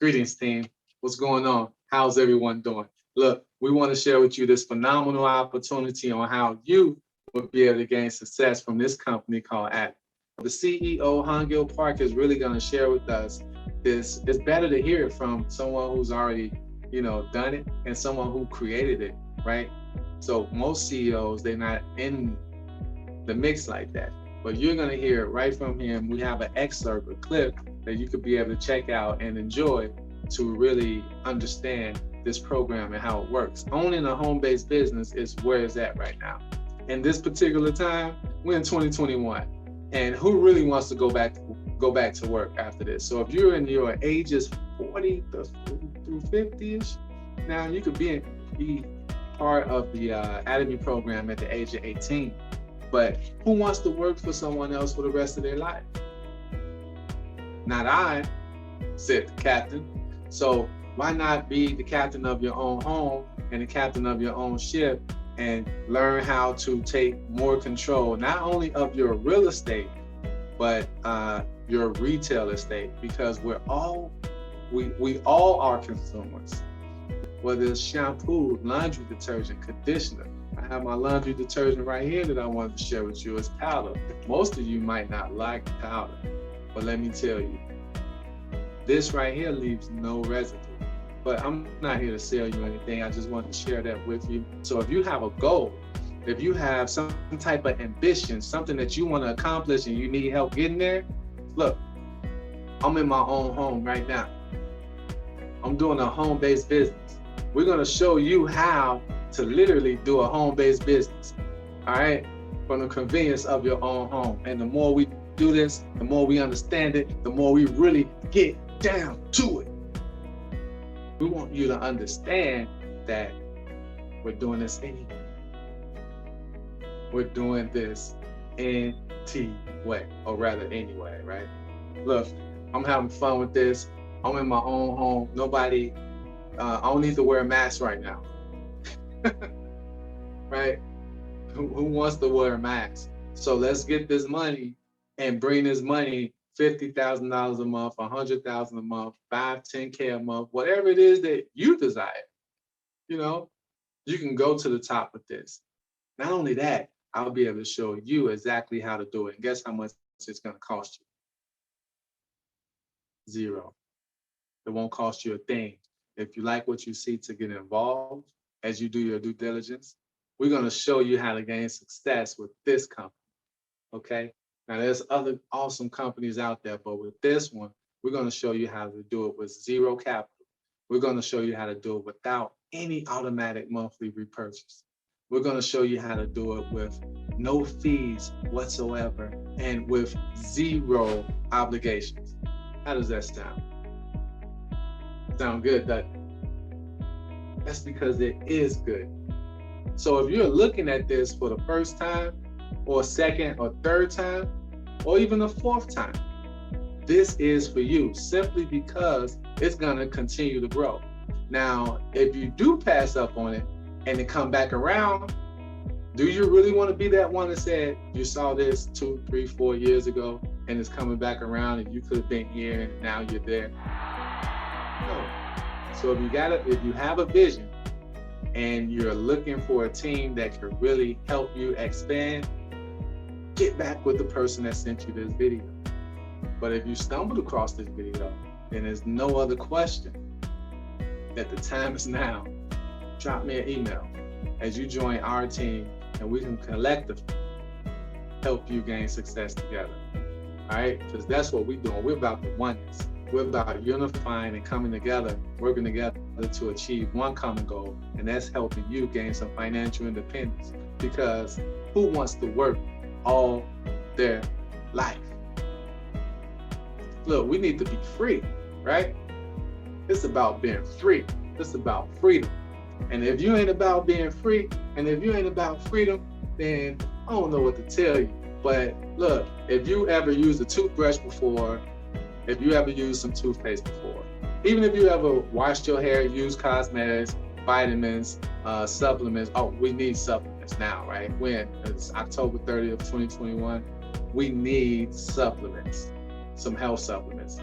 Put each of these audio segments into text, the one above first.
Greetings, team. What's going on? How's everyone doing? Look, we want to share with you this phenomenal opportunity on how you will be able to gain success from this company called Atomy. The CEO, Hangil Park, is really going to share with us this. It's better to hear it from someone who's already, done it and someone who created it, right? So most CEOs, they're not in the mix like that. But you're going to hear it right from him. We have an excerpt, a clip that you could be able to check out and enjoy to really understand this program and how it works. Owning a home-based business is where it's at right now. In this particular time, we're in 2021. And who really wants to go back to work after this? So if you're in your ages 40 through 50ish, now you could be part of the Atomy program at the age of 18. But who wants to work for someone else for the rest of their life? Not I, said the captain. So why not be the captain of your own home and the captain of your own ship and learn how to take more control, not only of your real estate, but your retail estate, because we all are consumers. Whether it's shampoo, laundry detergent, conditioner. I have my laundry detergent right here that I wanted to share with you. It's powder. Most of you might not like powder, but let me tell you, this right here leaves no residue. But I'm not here to sell you anything. I just want to share that with you. So if you have a goal, if you have some type of ambition, something that you want to accomplish and you need help getting there, look, I'm in my own home right now. I'm doing a home-based business. We're going to show you how to literally do a home-based business, all right, from the convenience of your own home. And the more we do this, the more we understand it, the more we really get down to it. We want you to understand that we're doing this anyway. We're doing this anyway, or rather anyway, right? Look, I'm having fun with this. I'm in my own home. Nobody, I don't need to wear a mask right now. Right? Who wants to wear a mask? So let's get this money and bring this money, $50,000 a month, $100,000 a month, 5, 10K a month, whatever it is that you desire. You can go to the top with this. Not only that, I'll be able to show you exactly how to do it. And guess how much it's going to cost you? Zero. It won't cost you a thing. If you like what you see, to get involved as you do your due diligence, we're going to show you how to gain success with this company. Okay? Now, there's other awesome companies out there, but with this one, we're going to show you how to do it with zero capital. We're going to show you how to do it without any automatic monthly repurchase. We're going to show you how to do it with no fees whatsoever and with zero obligations. How does that sound? Sound good, doesn't it? That's because it is good. So if you're looking at this for the first time, or second or third time, or even the fourth time, this is for you, simply because it's gonna continue to grow. Now, if you do pass up on it and it come back around, do you really want to be that one that said you saw this 2, 3, 4 years ago and it's coming back around and you could have been here and now you're there? No. So if you have a vision and you're looking for a team that could really help you expand, get back with the person that sent you this video. But if you stumbled across this video, then there's no other question that the time is now. Drop me an email as you join our team and we can collectively help you gain success together. All right? Because that's what we're doing. We're about the oneness. We're about unifying and coming together, working together to achieve one common goal, and that's helping you gain some financial independence. Because who wants to work all their life? Look, we need to be free, right? It's about being free. It's about freedom. And if you ain't about being free, and if you ain't about freedom, then I don't know what to tell you. But look, if you ever used a toothbrush before, if you ever used some toothpaste before, even if you ever washed your hair, used cosmetics, vitamins, supplements. Oh, we need supplements now, right? When it's October 30th, 2021, we need supplements, some health supplements,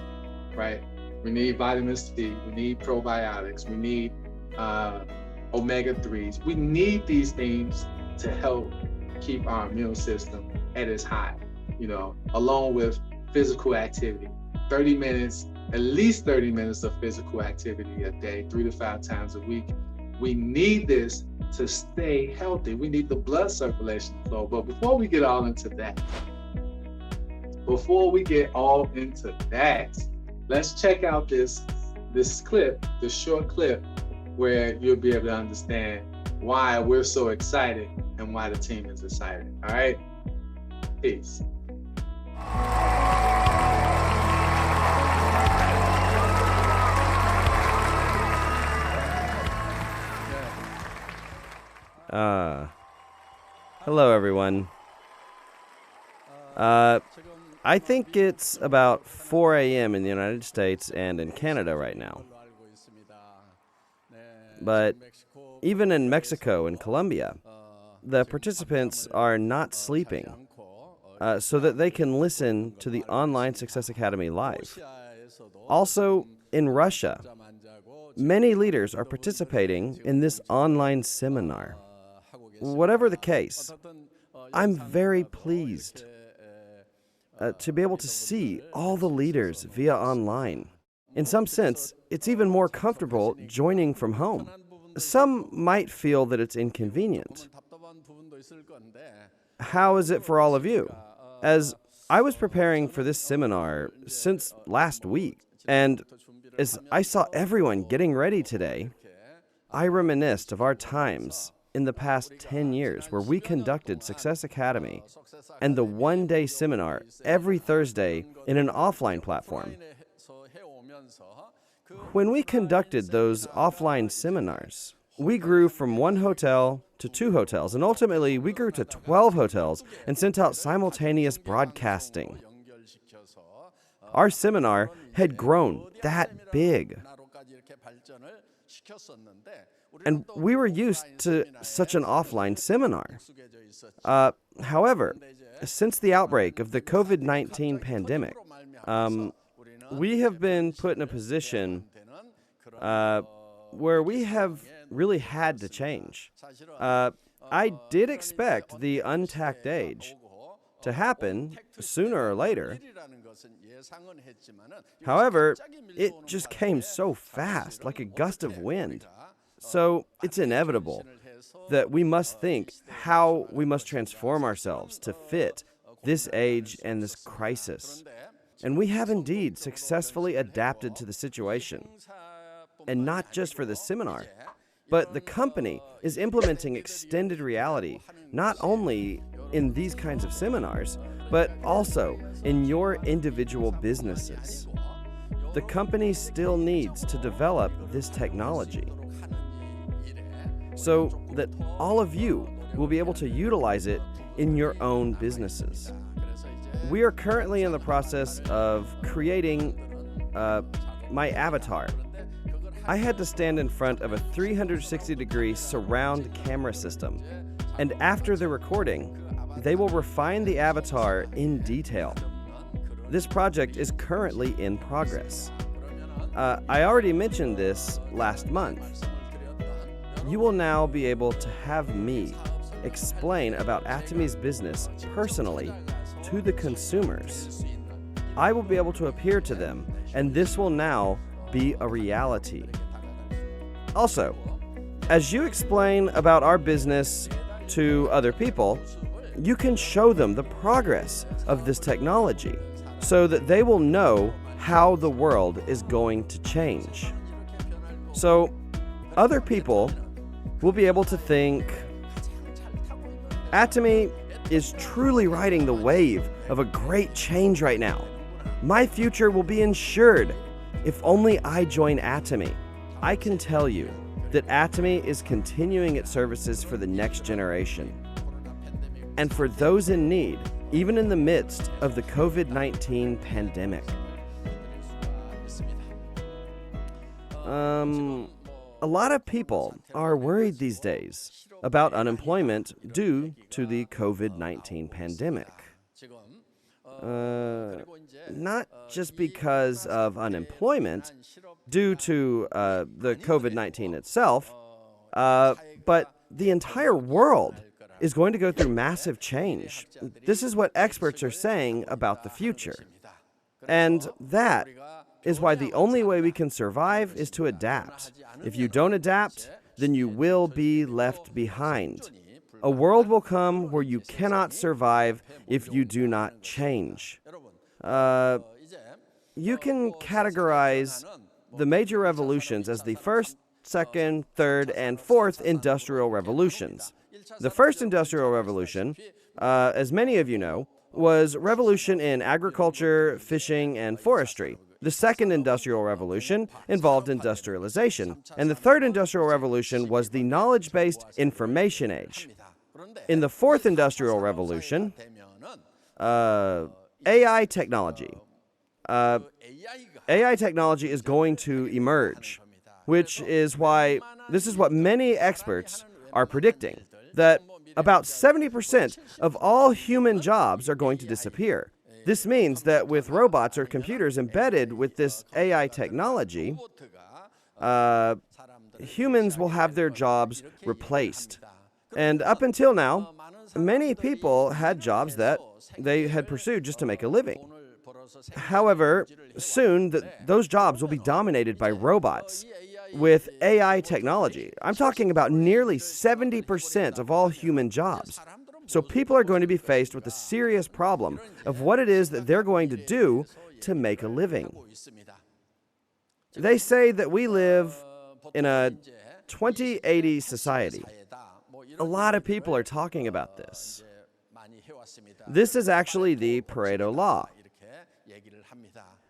right? We need vitamin C. We need probiotics. We need omega-3s. We need these things to help keep our immune system at its high, along with physical activity. 30 minutes, at least 30 minutes of physical activity a day, 3 to 5 times a week. We need this to stay healthy. We need the blood circulation flow. But before we get all into that, let's check out this short clip, where you'll be able to understand why we're so excited and why the team is excited. All right? Peace. Hello, everyone. I think it's about 4 a.m. in the United States and in Canada right now. But even in Mexico and Colombia, the participants are not sleeping so that they can listen to the online Success Academy live. Also, in Russia, many leaders are participating in this online seminar. Whatever the case, I'm very pleased to be able to see all the leaders via online. In some sense, it's even more comfortable joining from home. Some might feel that it's inconvenient. How is it for all of you? As I was preparing for this seminar since last week, and as I saw everyone getting ready today, I reminisced of our times in the past 10 years where we conducted Success Academy and the one-day seminar every Thursday in an offline platform. When we conducted those offline seminars, we grew from 1 hotel to 2 hotels, and ultimately we grew to 12 hotels and sent out simultaneous broadcasting. Our seminar had grown that big. And we were used to such an offline seminar. However, since the outbreak of the COVID-19 pandemic, we have been put in a position where we have really had to change. I did expect the untacked age to happen sooner or later. However, it just came so fast, like a gust of wind. So it's inevitable that we must think how we must transform ourselves to fit this age and this crisis. And we have indeed successfully adapted to the situation. And not just for the seminar, but the company is implementing extended reality, not only in these kinds of seminars, but also in your individual businesses. The company still needs to develop this technology so that all of you will be able to utilize it in your own businesses. We are currently in the process of creating my avatar. I had to stand in front of a 360-degree surround camera system, and after the recording, they will refine the avatar in detail. This project is currently in progress. I already mentioned this last month. You will now be able to have me explain about Atomy's business personally to the consumers. I will be able to appear to them, and this will now be a reality. Also, as you explain about our business to other people, you can show them the progress of this technology so that they will know how the world is going to change. So, other people will be able to think, Atomy is truly riding the wave of a great change right now. My future will be ensured if only I join Atomy. I can tell you that Atomy is continuing its services for the next generation. And for those in need, even in the midst of the COVID-19 pandemic. A lot of people are worried these days about unemployment due to the COVID-19 pandemic. not just because of unemployment due to the COVID-19 itself, but the entire world is going to go through massive change. This is what experts are saying about the future. And that is why the only way we can survive is to adapt. If you don't adapt, then you will be left behind. A world will come where you cannot survive if you do not change. You can categorize the major revolutions as the first, second, third, and fourth industrial revolutions. The first industrial revolution, as many of you know, was revolution in agriculture, fishing, and forestry. The second industrial revolution involved industrialization, and the third industrial revolution was the knowledge-based information age. In the fourth industrial revolution, AI technology. AI technology is going to emerge, which is why this is what many experts are predicting, that about 70% of all human jobs are going to disappear. This means that with robots or computers embedded with this AI technology, humans will have their jobs replaced. And up until now, many people had jobs that they had pursued just to make a living. However, soon those jobs will be dominated by robots with AI technology. I'm talking about nearly 70% of all human jobs. So people are going to be faced with the serious problem of what it is that they're going to do to make a living. They say that we live in a 2080 society. A lot of people are talking about this. This is actually the Pareto law.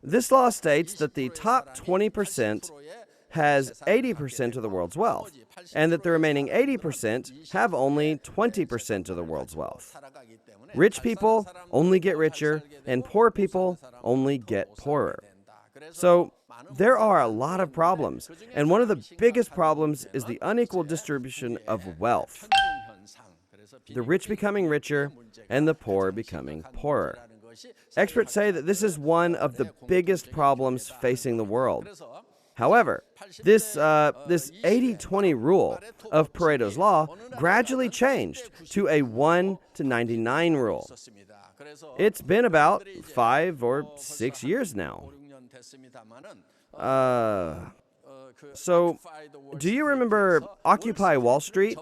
This law states that the top 20% has 80% of the world's wealth, and that the remaining 80% have only 20% of the world's wealth. Rich people only get richer, and poor people only get poorer. So there are a lot of problems, and one of the biggest problems is the unequal distribution of wealth. The rich becoming richer, and the poor becoming poorer. Experts say that this is one of the biggest problems facing the world. However, this 80-20 rule of Pareto's law gradually changed to a 1-99 rule. It's been about 5 or 6 years now. So, do you remember Occupy Wall Street?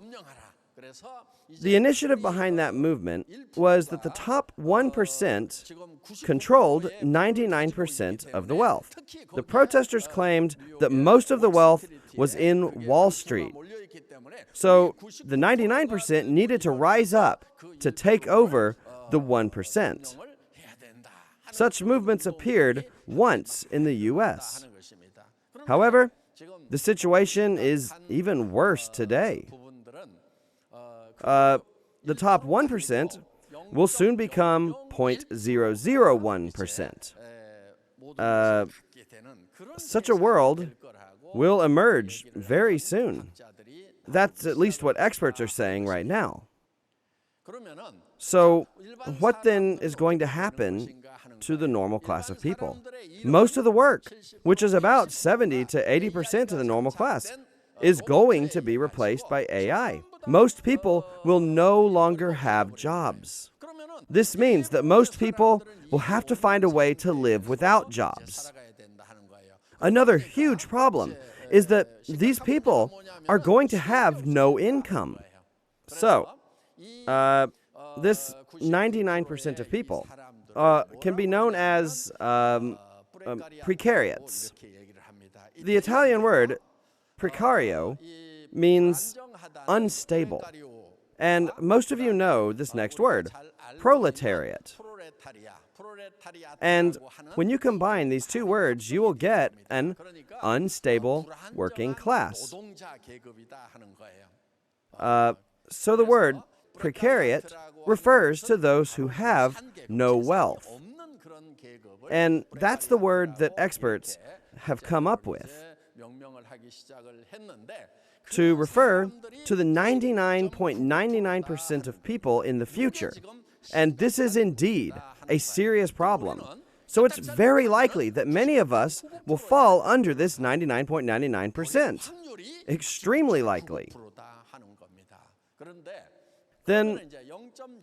The initiative behind that movement was that the top 1% controlled 99% of the wealth. The protesters claimed that most of the wealth was in Wall Street. So the 99% needed to rise up to take over the 1%. Such movements appeared once in the U.S. However, the situation is even worse today. The top 1% will soon become 0.001%. Such a world will emerge very soon. That's at least what experts are saying right now. So, what then is going to happen to the normal class of people? Most of the work, which is about 70 to 80% of the normal class, is going to be replaced by AI. Most people will no longer have jobs. This means that most people will have to find a way to live without jobs. Another huge problem is that these people are going to have no income. So, this 99% of people can be known as precariats. The Italian word precario means unstable. And most of you know this next word, proletariat. And when you combine these two words, you will get an unstable working class. So the word precariat refers to those who have no wealth. And that's the word that experts have come up with to refer to the 99.99% of people in the future And this is indeed a serious problem. So it's very likely that many of us will fall under this 99.99%. Extremely likely. Then,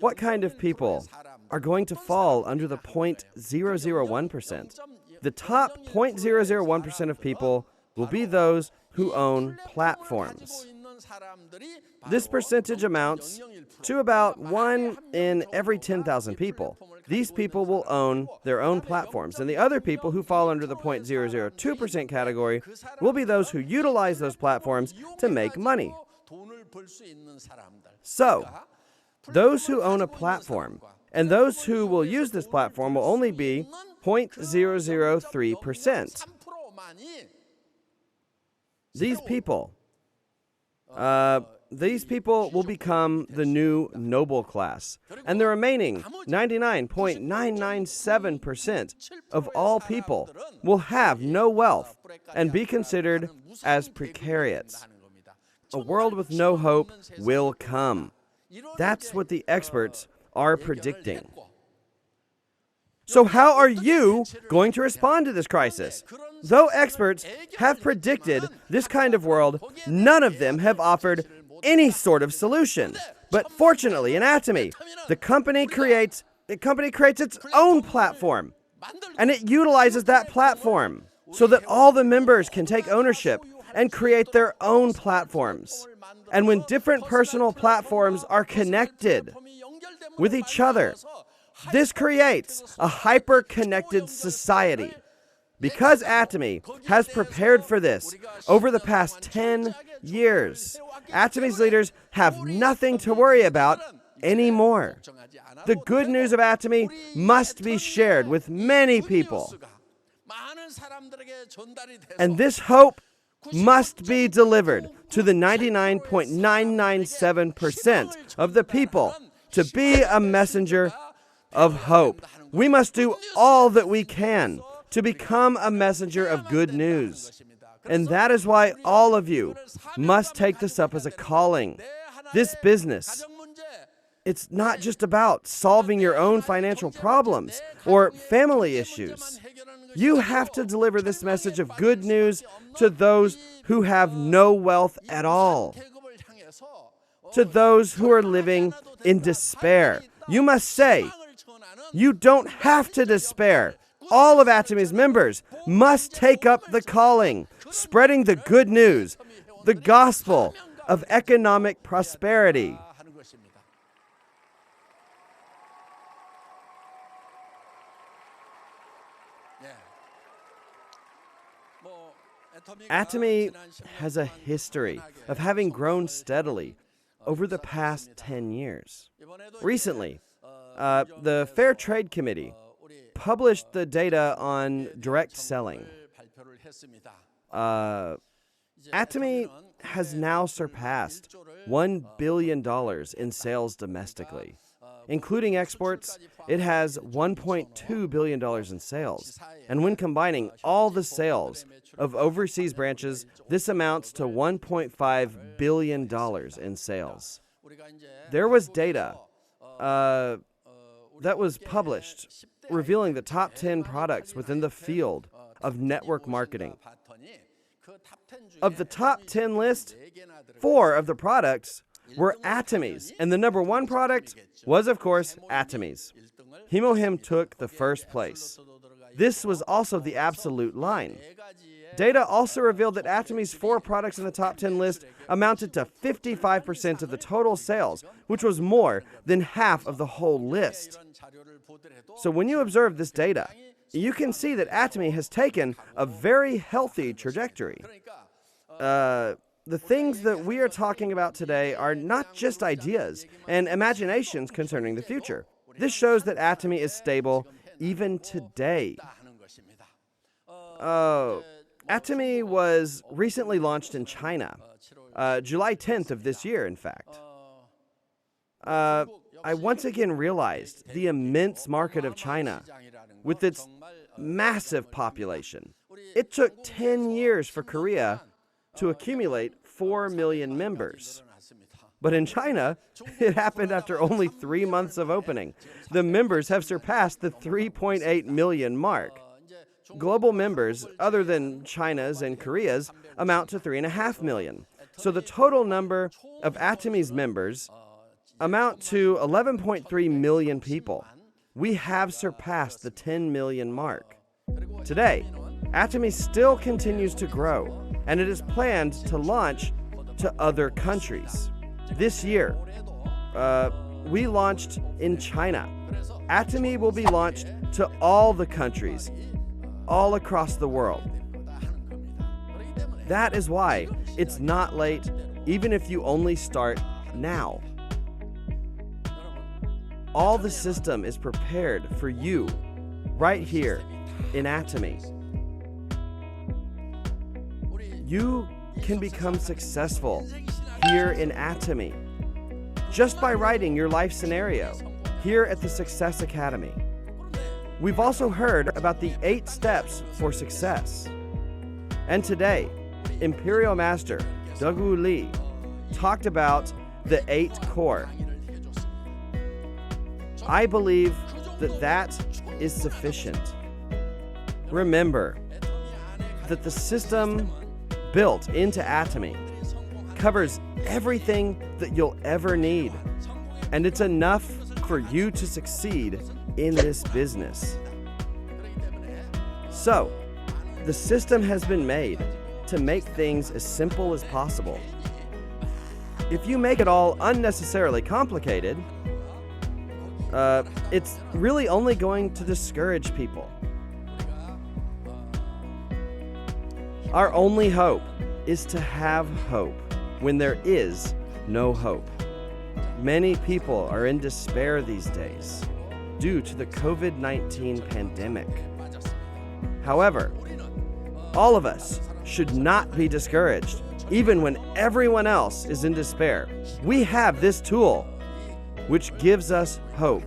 what kind of people are going to fall under the 0.001%? The top 0.001% of people will be those who own platforms. This percentage amounts to about 1 in every 10,000 people. These people will own their own platforms, and the other people who fall under the 0.002% category will be those who utilize those platforms to make money. So, those who own a platform and those who will use this platform will only be 0.003%. These people will become the new noble class, and the remaining 99.997% of all people will have no wealth and be considered as precariats. A world with no hope will come. That's what the experts are predicting. So how are you going to respond to this crisis? Though experts have predicted this kind of world, none of them have offered any sort of solution. But fortunately, in Atomy, the company creates its own platform, and it utilizes that platform so that all the members can take ownership and create their own platforms. And when different personal platforms are connected with each other, this creates a hyper-connected society. Because Atomy has prepared for this over the past 10 years, Atomy's leaders have nothing to worry about anymore. The good news of Atomy must be shared with many people. And this hope must be delivered to the 99.997% of the people to be a messenger of hope. We must do all that we can to become a messenger of good news. And that is why all of you must take this up as a calling. This business, it's not just about solving your own financial problems or family issues. You have to deliver this message of good news to those who have no wealth at all, to those who are living in despair. You must say, you don't have to despair. All of Atomy's members must take up the calling, spreading the good news, the gospel of economic prosperity. Atomy has a history of having grown steadily over the past 10 years. Recently, the Fair Trade Committee published the data on direct selling. Atomy has now surpassed $1 billion in sales domestically. Including exports, it has $1.2 billion in sales. And when combining all the sales of overseas branches, this amounts to $1.5 billion in sales. There was data that was published revealing the top 10 products within the field of network marketing. Of the top 10 list, 4 of the products were Atomy's, and the number 1 product was, of course, Atomy's. Hemohim took the first place. This was also the absolute line. Data also revealed that Atomy's 4 products in the top 10 list amounted to 55% of the total sales, which was more than half of the whole list. So when you observe this data, you can see that Atomy has taken a very healthy trajectory. The things that we are talking about today are not just ideas and imaginations concerning the future. This shows that Atomy is stable even today. Atomy was recently launched in China, July 10th of this year, in fact. I once again realized the immense market of China with its massive population. It took 10 years for Korea to accumulate 4 million members. But in China, it happened after only 3 months of opening. The members have surpassed the 3.8 million mark. Global members, other than China's and Korea's, amount to 3.5 million. So the total number of Atomy's members amount to 11.3 million people. We have surpassed the 10 million mark. Today, Atomy still continues to grow, and it is planned to launch to other countries. This year, we launched in China. Atomy will be launched to all the countries, all across the world. That is why it's not late, even if you only start now. All the system is prepared for you right here in Atomy. You can become successful here in Atomy just by writing your life scenario here at the Success Academy. We've also heard about the 8 steps for success. And today, Imperial Master Dogu Lee talked about the 8 core. I believe that is sufficient. Remember that the system built into Atomy covers everything that you'll ever need, and it's enough for you to succeed in this business. So, the system has been made to make things as simple as possible. If you make it all unnecessarily complicated, it's really only going to discourage people. Our only hope is to have hope when there is no hope. Many people are in despair these days due to the COVID-19 pandemic. However, all of us should not be discouraged, even when everyone else is in despair. We have this tool, which gives us hope.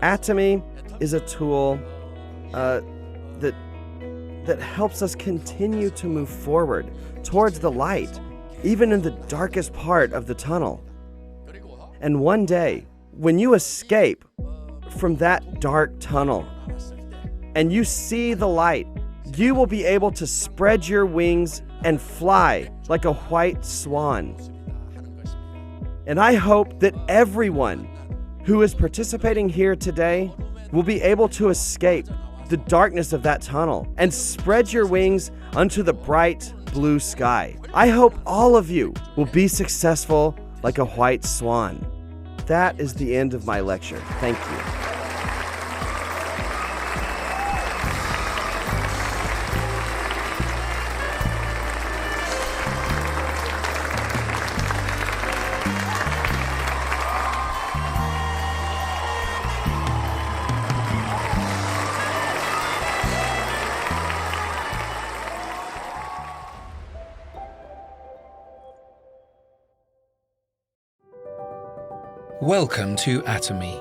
Atomy is a tool that helps us continue to move forward towards the light, even in the darkest part of the tunnel. And one day, when you escape from that dark tunnel and you see the light, you will be able to spread your wings and fly like a white swan. And I hope that everyone who is participating here today will be able to escape the darkness of that tunnel and spread your wings unto the bright blue sky. I hope all of you will be successful like a white swan. That is the end of my lecture. Thank you. Welcome to Atomy.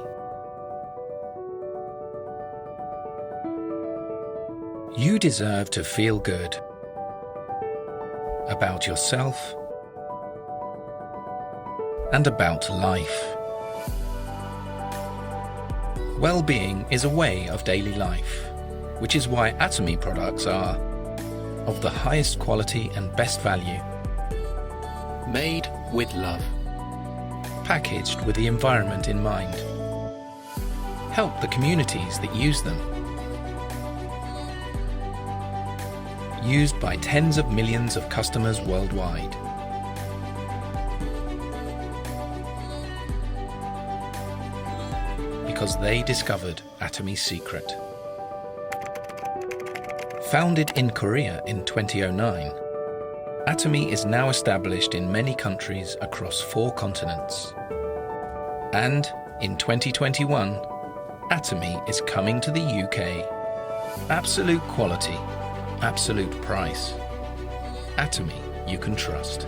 You deserve to feel good about yourself and about life. Well-being is a way of daily life, which is why Atomy products are of the highest quality and best value, made with love, packaged with the environment in mind, help the communities that use them, used by tens of millions of customers worldwide. Because they discovered Atomy's secret. Founded in Korea in 2009, Atomy is now established in many countries across 4 continents. And in 2021, Atomy is coming to the UK. Absolute quality, absolute price. Atomy you can trust.